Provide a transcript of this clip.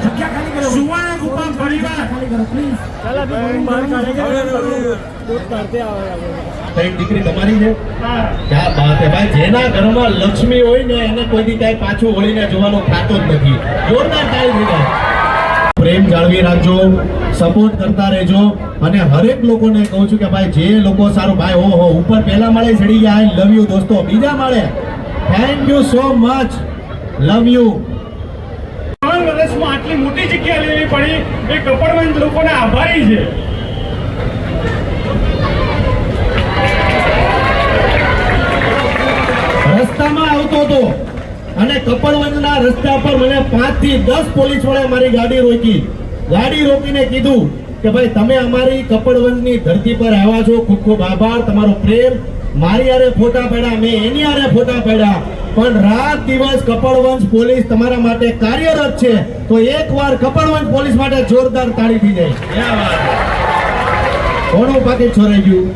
જગ્યા ખાલી કરો સુવર્ણ કૃપા પરિવાર ખાલી કરો પ્લીઝ ચાલ અભી બહાર કાઢેંગે દૂધ કાઢતે આવે કઈ દીકરી તમારી છે ક્યાં બાત હે ભાઈ જેના ઘરમાં લક્ષ્મી હોય ને એને કોઈ દી કાંઈ પાછું વળીને જોવાનો થતો જ નથી જોરદાર તાળી થઈ જાય પ્રેમ જાળવી રાખજો સપોર્ટ કરતા રહેજો અને હરેક લોકોને કહું છું કે ભાઈ જે લોકો સારું ભાઈ ઓહો ઉપર પહેલા માળે ચડી ગયા આઈ લવ યુ દોસ્તો બીજા માળે thank you so much love you 3 વર્ષમાં આટલી મોટી જગ્યા લેવી પડી એ કપડવંત લોકોને આભારી છે રસ્તામાં આવતો હતો અને કપડવંજના રસ્તા પર મને 5 થી 10 પોલીસ વાળાએ મારી ગાડી રોકીને કીધું કે ભાઈ તમે અમારી કપડવંજની ધરતી પર આવ્યા છો ખૂબ ખૂબ આભાર તમારો પ્રેમ મારી હારે ફોટા પાડ્યા મેં એની હારે ફોટા પાડ્યા પણ રાત દિવસ કપડવંજ પોલીસ તમારા માટે કાર્યરત છે તો એકવાર કપડવંજ પોલીસ માટે જોરદાર તાળી થઈ જાય કોનું પાકીટ છોરાઈ ગયું